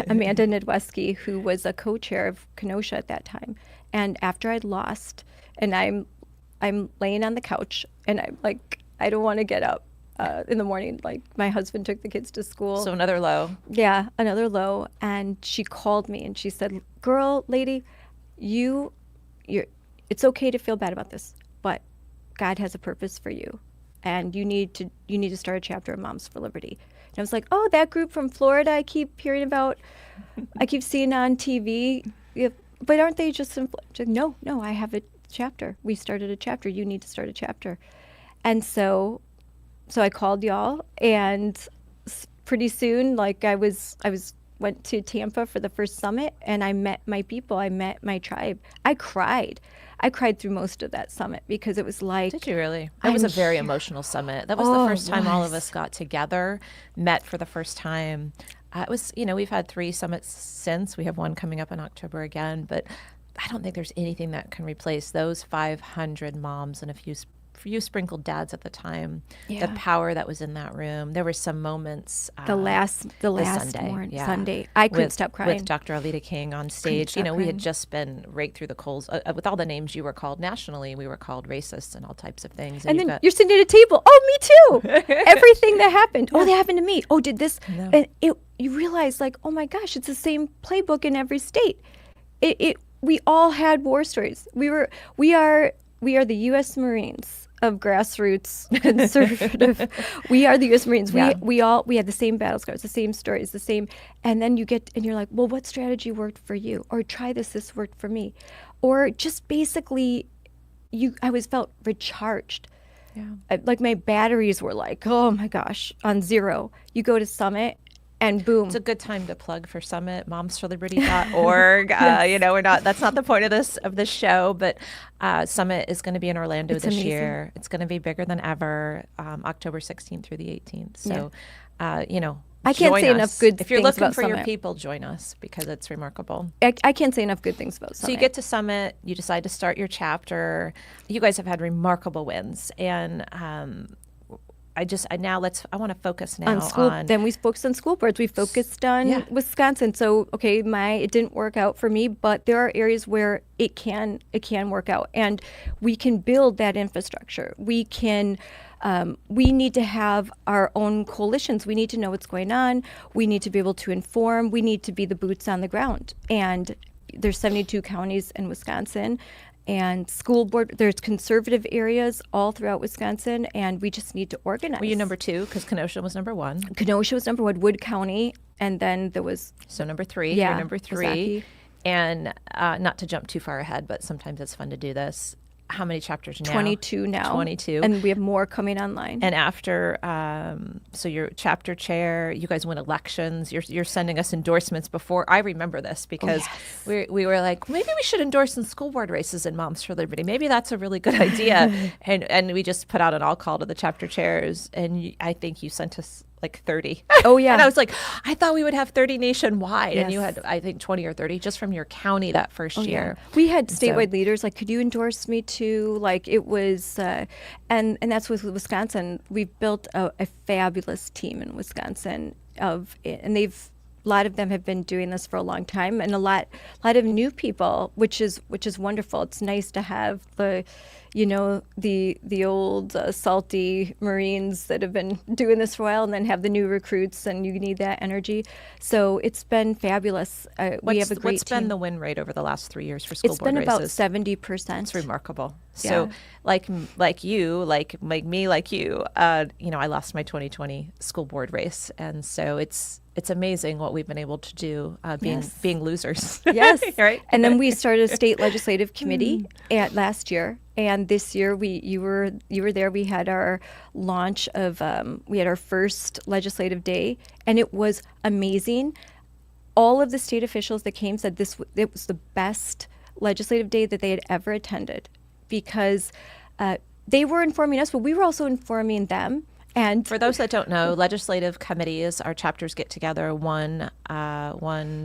Amanda Nidweski, who was a co-chair of Kenosha at that time. And after I'd lost, and I'm laying on the couch, and I'm like, I don't want to get up in the morning. Like, my husband took the kids to school. So another low. Yeah, another low. And she called me and she said, "Girl, lady, you're it's okay to feel bad about this, but God has a purpose for you. and you need to start a chapter of Moms for Liberty. And I was like, oh, that group from Florida I keep hearing about, I keep seeing on TV, yeah, but aren't they just in no, I have a chapter. We started a chapter. You need to start a chapter. And so I called y'all, and pretty soon, like I went to Tampa for the first summit, and I met my people. I met my tribe. I cried through most of that summit because it was like... Did you really? That was a very emotional summit. That was the first time all of us got together, met for the first time. It was, we've had 3 summits since. We have one coming up in October again, but I don't think there's anything that can replace those 500 moms and a few sprinkled dads at the time. Yeah. The power that was in that room. There were some moments. The last Sunday, I couldn't stop crying. With Dr. Alita King on stage. We had just been raked through the coals with all the names you were called nationally. We were called racists and all types of things. And then you're sitting at a table. Oh, me too. Everything that happened. Oh, that happened to me. Oh, did this? No. And you realize, like, oh my gosh, it's the same playbook in every state. We all had war stories. We are the U.S. Marines of grassroots conservative. We are the U.S. Marines. Yeah. We had the same battle scars, the same stories, the same. And then you're like, well, what strategy worked for you? Or try this worked for me. Or just basically, I felt recharged. Yeah. Like my batteries were like, oh my gosh, on zero. You go to Summit, and boom. It's a good time to plug for Summit, momsforliberty.org. Yes. That's not the point of this show, but Summit is going to be in Orlando this year. It's going to be bigger than ever, October 16th through the 18th. So, I can't say enough good things about Summit. If you're looking for your people, join us because it's remarkable. I can't say enough good things about Summit. So you get to Summit, you decide to start your chapter. You guys have had remarkable wins, and I want to focus now on school. Then we focused on school boards. We focused on Wisconsin. So, okay, it didn't work out for me, but there are areas where it can work out, and we can build that infrastructure. We need to have our own coalitions. We need to know what's going on. We need to be able to inform. We need to be the boots on the ground. And there's 72 counties in Wisconsin. And school board, there's conservative areas all throughout Wisconsin, and we just need to organize. Were you number 2? Because Kenosha was number 1. Kenosha was number 1, Wood County, and then there was... So number 3, yeah, you're number 3. Exactly. And not to jump too far ahead, but sometimes it's fun to do this. How many chapters now? 22 now. 22. And we have more coming online. And after, so you're chapter chair, you guys win elections, you're sending us endorsements before. I remember this because we were like, maybe we should endorse in school board races in Moms for Liberty. Maybe that's a really good idea. and we just put out an all call to the chapter chairs. And I think you sent us like 30. Oh, yeah. And I was like, I thought we would have 30 nationwide. Yes. And you had, I think, 20 or 30 just from your county that first year. Yeah. We had statewide leaders like, could you endorse me too? Like it was, and that's with Wisconsin. We've built a fabulous team in Wisconsin and a lot of them have been doing this for a long time, and a lot of new people, which is wonderful. It's nice to have the old salty Marines that have been doing this for a while, and then have the new recruits, and you need that energy. So it's been fabulous. We have a great What's team. Been the win rate over the last 3 years for school board races? It's been about 70%. It's remarkable. Yeah. So like you, like me, like you, I lost my 2020 school board race, and so it's amazing what we've been able to do, being losers. Yes. Right. And then we started a state legislative committee last year, and this year you were there. We had our launch of we had our first legislative day, and it was amazing. All of the state officials that came said it was the best legislative day that they had ever attended, because they were informing us, but we were also informing them. And for those that don't know, legislative committees, our chapters get together, one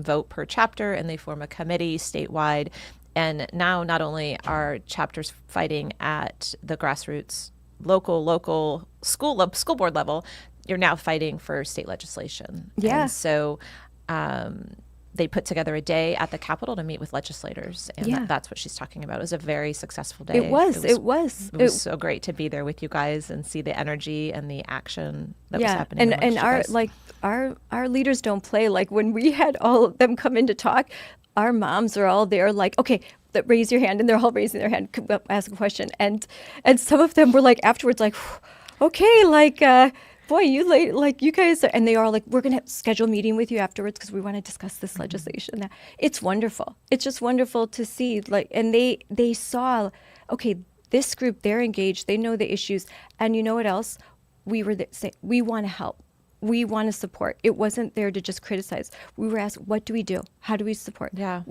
vote per chapter, and they form a committee statewide. And now not only are chapters fighting at the grassroots, local school board level, you're now fighting for state legislation. Yeah. And so they put together a day at the Capitol to meet with legislators, and that's what she's talking about. It was a very successful day. It was so great to be there with you guys and see the energy and the action that was happening. And our leaders don't play. Like when we had all of them come in to talk, our moms are all there. Like, okay, raise your hand, and they're all raising their hand, ask a question, and some of them were like afterwards, like, okay, boy, you guys are, and they are like, we're going to schedule a meeting with you afterwards because we want to discuss this legislation. It's wonderful. It's just wonderful to see, and they saw, okay, this group, they're engaged, they know the issues, and you know what else? We were saying, we want to help. We want to support. It wasn't there to just criticize. We were asked, what do we do? How do we support? Yeah.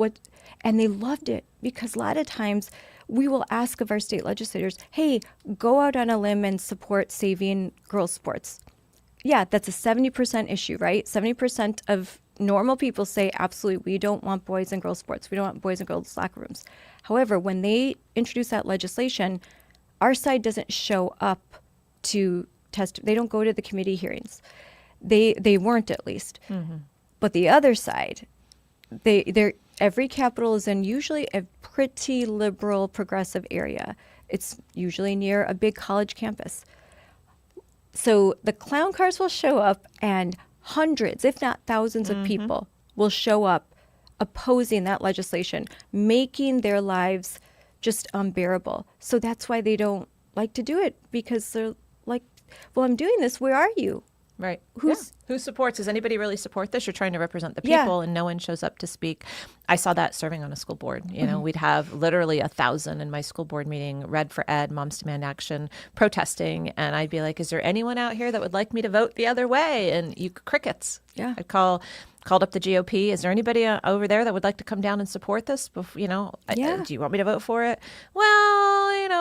And they loved it, because a lot of times we will ask of our state legislators, hey, go out on a limb and support saving girls' sports. Yeah, that's a 70% issue, right? 70% of normal people say, absolutely, we don't want boys and girls sports. We don't want boys and girls locker rooms. However, when they introduce that legislation, our side doesn't show up to test. They don't go to the committee hearings. They weren't, at least. Mm-hmm. But the other side, every capital is in usually a pretty liberal, progressive area. It's usually near a big college campus. So the clown cars will show up, and hundreds, if not thousands of people will show up opposing that legislation, making their lives just unbearable. So that's why they don't like to do it, because they're like, well, I'm doing this. Where are you? Right. Who supports? Does anybody really support this? You're trying to represent the people, and no one shows up to speak. I saw that serving on a school board. You know, we'd have literally 1,000 in my school board meeting, Red for Ed, Moms Demand Action, protesting. And I'd be like, is there anyone out here that would like me to vote the other way? And crickets. Yeah. I'd called up the GOP. Is there anybody over there that would like to come down and support this? Do you want me to vote for it? Well,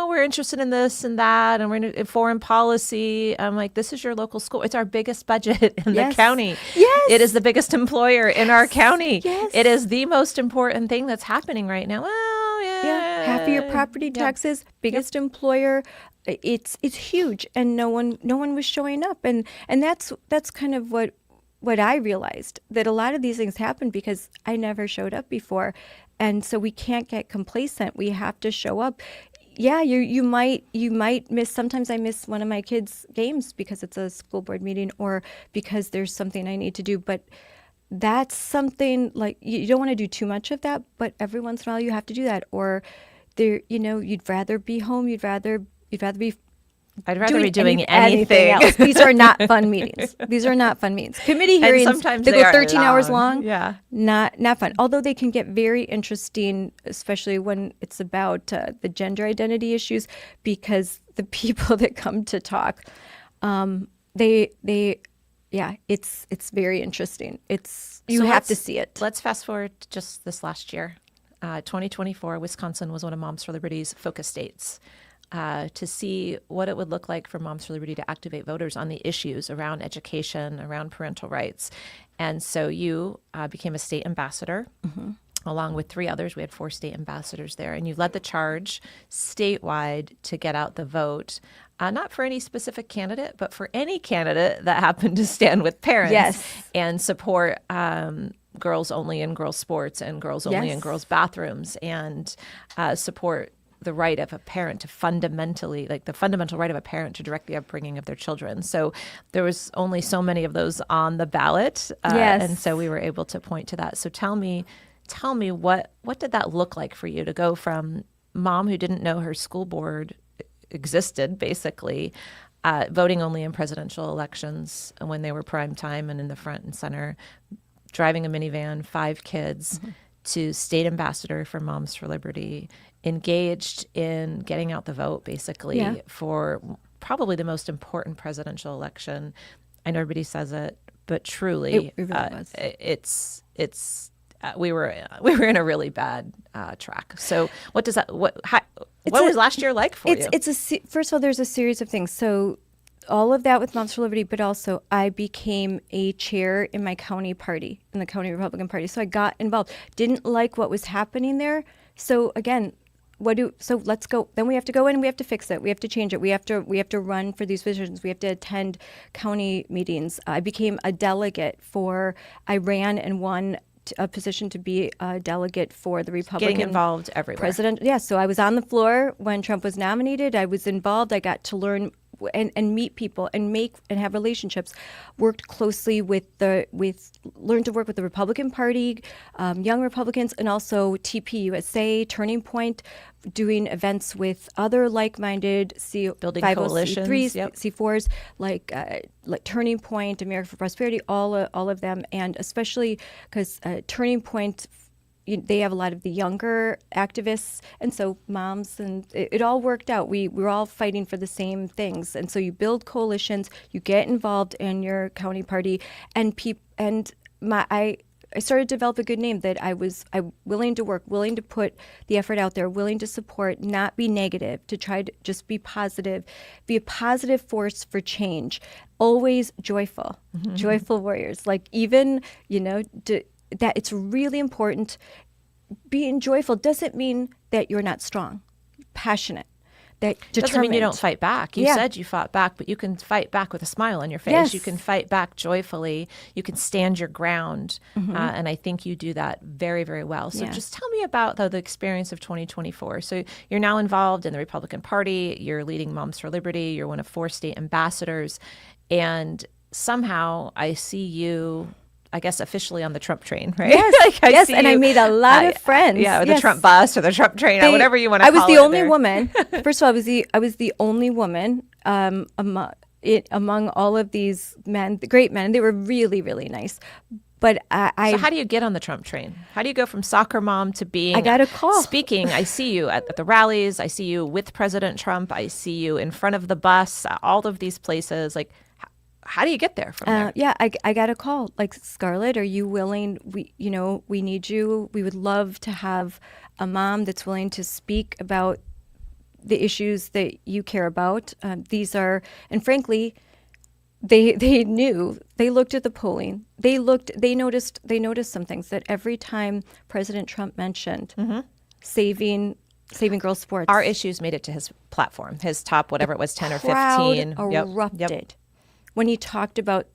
we're interested in this and that, and we're in foreign policy. I'm like, this is your local school. It's our biggest budget in the county. Yes. It is the biggest employer in our county. Yes. It is the most important thing that's happening right now. Well, Yeah. Half of your property taxes, biggest employer. It's huge, and no one was showing up, and that's kind of what I realized, that a lot of these things happen because I never showed up before. And so we can't get complacent. We have to show up. Yeah, you might miss. Sometimes I miss one of my kids' games because it's a school board meeting or because there's something I need to do. But that's something, like, you don't want to do too much of that, but every once in a while you have to do that. Or you'd rather be home. I'd rather be doing anything else. These are not fun meetings. These are not fun meetings. Committee hearings, sometimes they they go are 13 hours long. long. Yeah. Not fun. Although they can get very interesting, especially when it's about the gender identity issues, because the people that come to talk, it's very interesting. You have to see it. Let's fast forward to just this last year. 2024, Wisconsin was one of Moms for Liberty's focus states. To see what it would look like for Moms for Liberty to activate voters on the issues around education, around parental rights. And so you became a state ambassador, along with 3 others. We had 4 state ambassadors there. And you led the charge statewide to get out the vote, not for any specific candidate, but for any candidate that happened to stand with parents and support girls only in girls' sports and girls only in girls' bathrooms, and support the right of a parent to fundamentally, like the fundamental right of a parent to direct the upbringing of their children. So there was only so many of those on the ballot. And so we were able to point to that. So tell me what did that look like for you to go from mom who didn't know her school board existed, basically, voting only in presidential elections when they were prime time and in the front and center, driving a minivan, 5 kids, to state ambassador for Moms for Liberty, engaged in getting out the vote, basically, for probably the most important presidential election. I know everybody says it, but truly, it really was. We were in a really bad track. So what was last year like for you? First of all, there's a series of things. So all of that with Moms for Liberty, but also I became a chair in my county party, in the county Republican Party. So I got involved. Didn't like what was happening there. So again, let's go. Then we have to go in and we have to fix it. We have to change it. We have to run for these positions. We have to attend county meetings. I became a delegate I ran and won a position to be a delegate for the Republican getting involved everywhere. President. Yeah, so I was on the floor when Trump was nominated. I was involved. I got to learn and meet people and have relationships. Worked closely learned to work with the Republican Party, Young Republicans, and also TPUSA, Turning Point, doing events with other like-minded Building 50C3s, coalitions, C4s, like Turning Point, America for Prosperity, all of them, and especially because Turning Point, they have a lot of the younger activists, and so moms, and it all worked out. We're all fighting for the same things, and so you build coalitions, you get involved in your county party, and I started to develop a good name that I'm willing to work, willing to put the effort out there, willing to support, not be negative, to try to just be positive, be a positive force for change, always joyful, joyful warriors. Like even, that it's really important. Being joyful doesn't mean that you're not strong, passionate, that determined. Doesn't mean you don't fight back. You Yeah. said you fought back, but you can fight back with a smile on your face. Yes. You can fight back joyfully. You can stand your ground. And I think you do that very, very well. So Yeah. just tell me about, though, the experience of 2024. So you're now involved in the Republican Party. You're leading Moms for Liberty. You're one of 4 state ambassadors. And somehow I see you, I guess, officially on the Trump train, right? Yes, I yes, see and I you- made a lot of friends. Yeah, or the Yes. Trump bus or the Trump train, or whatever you want to call it. I was the only there. woman. First of all, I was the only woman among all of these men, the great men. They were really, really nice. But So how do you get on the Trump train? How do you go from soccer mom to being I got a call. speaking? I see you at the rallies. I see you with President Trump. I see you in front of the bus, all of these places. Like, how do you get there from there? Yeah, I got a call. Like, Scarlett, are you willing? We need you. We would love to have a mom that's willing to speak about the issues that you care about. These are, and frankly, they knew. They looked at the polling. They noticed some things, that every time President Trump mentioned saving girls' sports, Our issues made it to his platform, his top, whatever it was, 10 or 15. crowd Yep, erupted. yep. When he talked about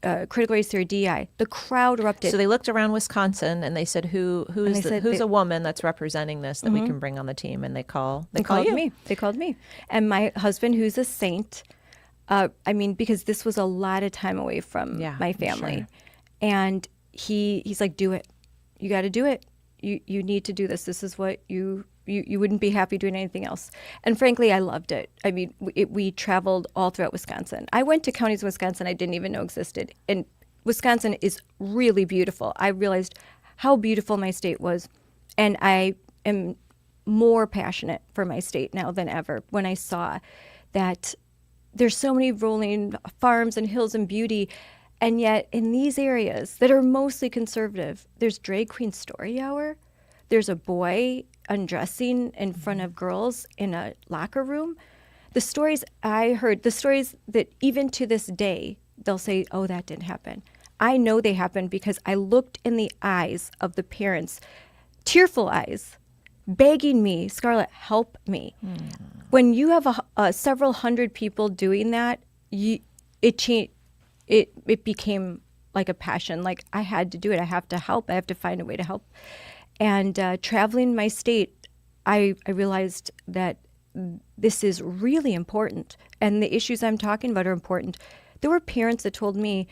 critical race theory, DI, the crowd erupted. So they looked around Wisconsin and they said, who's a woman that's representing this that we can bring on the team? And they called you. me. They called me. And my husband, who's a saint, because this was a lot of time away from my family. Sure. And he's like, do it. You got to do it. You need to do this. This is what you wouldn't be happy doing anything else. And frankly, I loved it. I mean, we traveled all throughout Wisconsin. I went to counties in Wisconsin I didn't even know existed. And Wisconsin is really beautiful. I realized how beautiful my state was. And I am more passionate for my state now than ever when I saw that there's so many rolling farms and hills and beauty. And yet in these areas that are mostly conservative, there's drag queen story hour. There's a boy undressing in front of girls in a locker room. The stories I heard, the stories that even to this day, they'll say, oh, that didn't happen. I know they happened because I looked in the eyes of the parents, tearful eyes, begging me, Scarlett, help me. When you have several hundred people doing that, it changed. It became like a passion. Like, I had to do it. I have to help. I have to find a way to help. And traveling my state, I realized that this is really important. And the issues I'm talking about are important. There were parents that told me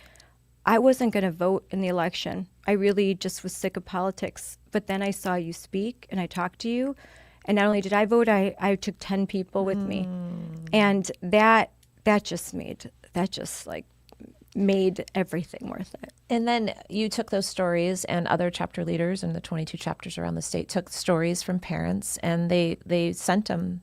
I wasn't going to vote in the election. I really just was sick of politics. But then I saw you speak and I talked to you. And not only did I vote, I took 10 people with me. And that just made everything worth it. And then you took those stories, and other chapter leaders in the 22 chapters around the state took stories from parents, and they sent them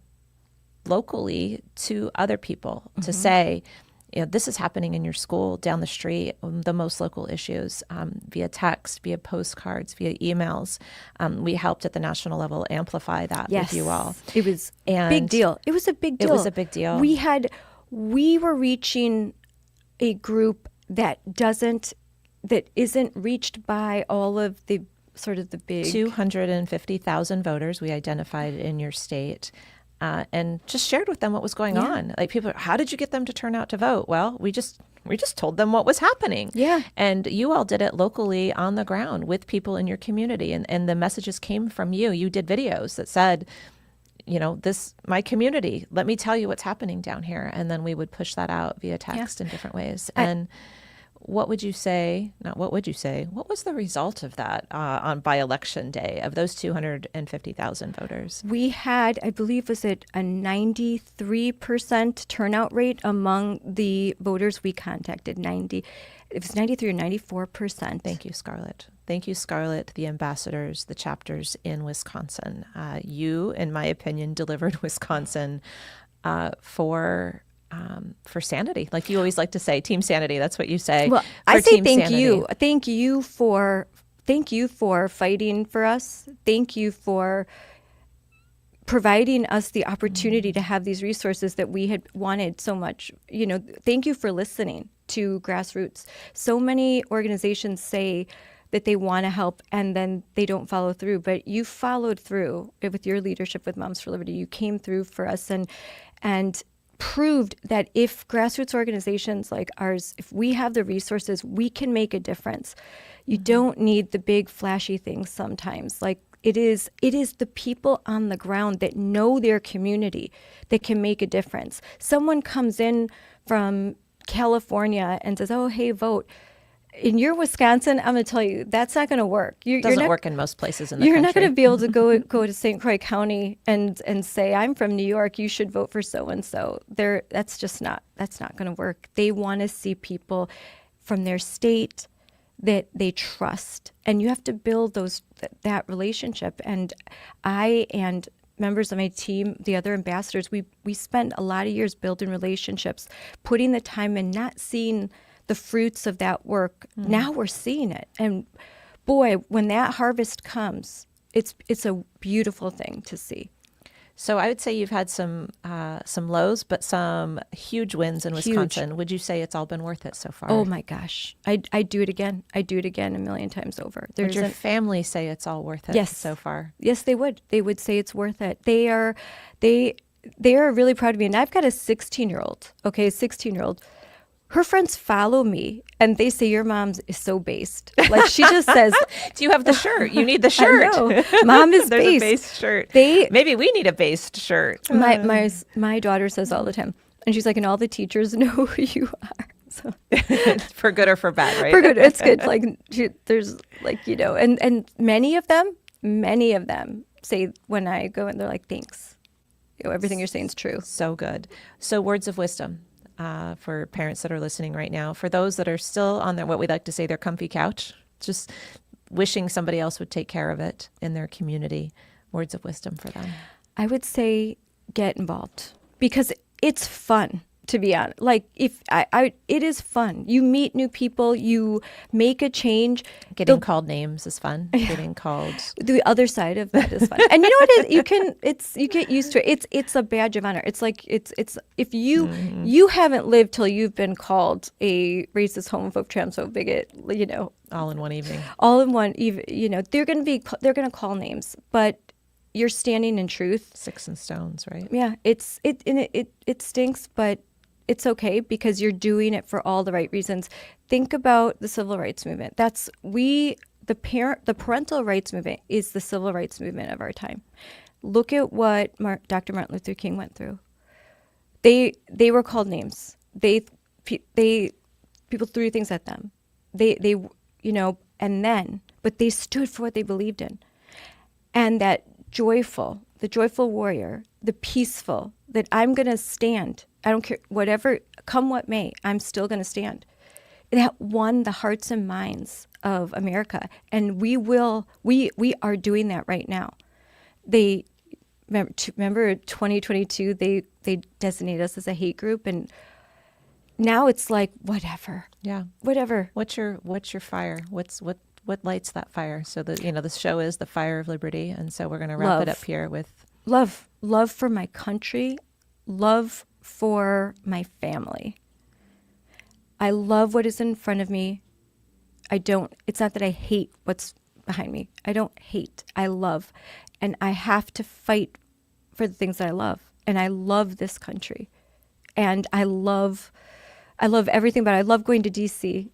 locally to other people to say, this is happening in your school, down the street, the most local issues, via text, via postcards, via emails. We helped at the national level amplify that with you all. It was a big deal. It was a big deal. It was a big deal. We were reaching a group that isn't reached by all of the sort of the big 250,000 voters we identified in your state, and just shared with them what was going on. Like, people, how did you get them to turn out to vote? Well, we just told them what was happening. Yeah. And you all did it locally on the ground with people in your community, and the messages came from you. You did videos that said, my community, let me tell you what's happening down here. And then we would push that out via text in different ways. And what would you say, what was the result of that by election day of those 250,000 voters? We had, I believe, was it a 93% turnout rate among the voters we contacted? It was 93 or 94%. Thank you, Scarlett. Thank you, Scarlett, the ambassadors, the chapters in Wisconsin. You, in my opinion, delivered Wisconsin for sanity. Like you always like to say, team sanity. That's what you say. Well, I say thank you. Thank you for fighting for us. Thank you for providing us the opportunity to have these resources that we had wanted so much. Thank you for listening to grassroots. So many organizations say that they want to help and then they don't follow through, but you followed through with your leadership with Moms for Liberty. You came through for us and proved that if grassroots organizations like ours, if we have the resources, we can make a difference. You don't need the big flashy things sometimes. Like it is the people on the ground that know their community that can make a difference. Someone comes in from California and says, "Oh, hey, vote." In your Wisconsin, I'm going to tell you, that's not going to work. It doesn't work in most places in the country. You're not going to be able to go to St. Croix County and say, "I'm from New York, you should vote for so-and-so." That's not going to work. They want to see people from their state that they trust. And you have to build that relationship. And I and members of my team, the other ambassadors, we spent a lot of years building relationships, putting the time in, not seeing the fruits of that work. Now we're seeing it. And boy, when that harvest comes, it's a beautiful thing to see. So I would say you've had some lows, but some huge wins in Wisconsin. Would you say it's all been worth it so far? Oh my gosh. I'd do it again. I'd do it again a million times over. Would your family say it's all worth it so far? Yes, they would. They would say it's worth it. They are really proud of me. And I've got a 16-year-old. Her friends follow me and they say, "Your mom is so based." Like she just says, "Do you have the shirt? You need the shirt." I know. Mom is There's based. a based shirt. Maybe we need a based shirt. My daughter says all the time, and she's like, "And all the teachers know who you are." So for good or for bad, right? For good, it's good. Like there's and many of them say when I go and they're like, "Thanks, everything you're saying is true." So good. So words of wisdom. For parents that are listening right now, for those that are still on what we like to say their comfy couch, just wishing somebody else would take care of it in their community, words of wisdom for them. I would say get involved because it's fun, to be honest. Like it is fun. You meet new people, you make a change. Getting called names is fun. Yeah. Getting called. The other side of that is fun. And you know what it is? You get used to it. It's a badge of honor. It's like it's if you haven't lived till you've been called a racist, homophobe, transphobe, bigot, all in one evening. All in one even, they're going to call names, but you're standing in truth. Sticks and stones, right? Yeah, it stinks, but it's okay because you're doing it for all the right reasons. Think about the civil rights movement. The parental rights movement is the civil rights movement of our time. Look at what Dr. Martin Luther King went through. They were called names. People threw things at them. But they stood for what they believed in. And the joyful warrior, the peaceful, that I'm going to stand. I don't care, whatever, come what may, I'm still going to stand. That won the hearts and minds of America. And we are doing that right now. Remember 2022, they designated us as a hate group, and now it's like, whatever. Yeah. Whatever. What's your fire? What lights that fire? So the show is the Fire of Liberty, and so we're going to wrap it up here with love for my country, love for my family. I love what is in front of me. It's not that I hate what's behind me. I don't hate. I love, and I have to fight for the things that I love. And I love this country, and I love everything. But I love going to DC.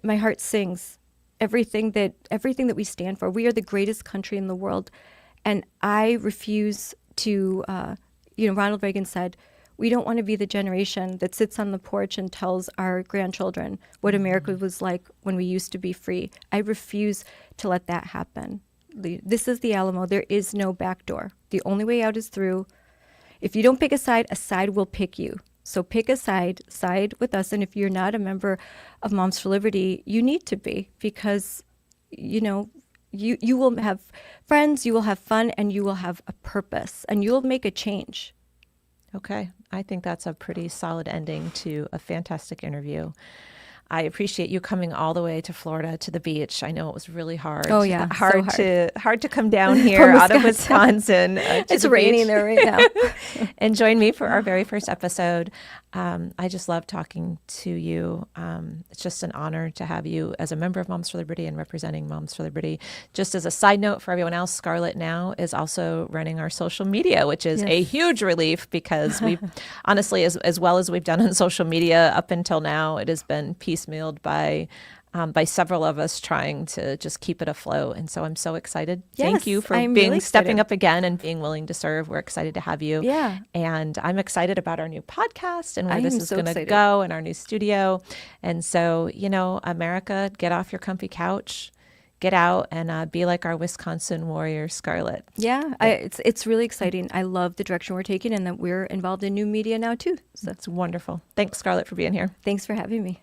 My heart sings. Everything that we stand for. We are the greatest country in the world, and I refuse to, Ronald Reagan said, we don't want to be the generation that sits on the porch and tells our grandchildren what America was like when we used to be free. I refuse to let that happen. This is the Alamo. There is no back door. The only way out is through. If you don't pick a side will pick you. So pick a side with us. And if you're not a member of Moms for Liberty, you need to be, because, you will have friends, you will have fun, and you will have a purpose, and you'll make a change. Okay. I think that's a pretty solid ending to a fantastic interview. I appreciate you coming all the way to Florida, to the beach. I know it was really hard. Oh, yeah. Hard so to come down here out of Wisconsin. It's raining there right now. And join me for our very first episode. I just love talking to you. It's just an honor to have you as a member of Moms for Liberty and representing Moms for Liberty. Just as a side note for everyone else, Scarlett now is also running our social media, which is a huge relief, because we honestly, as well as we've done on social media up until now, it has been piecemealed by several of us trying to just keep it afloat. And so I'm so excited. Thank you for stepping up again and being willing to serve. We're excited to have you. Yeah. And I'm excited about our new podcast and where this is going to go, and our new studio. And so, America, get off your comfy couch, get out and be like our Wisconsin warrior, Scarlett. Yeah, it's really exciting. I love the direction we're taking, and that we're involved in new media now too. So it's wonderful. Thanks, Scarlett, for being here. Thanks for having me.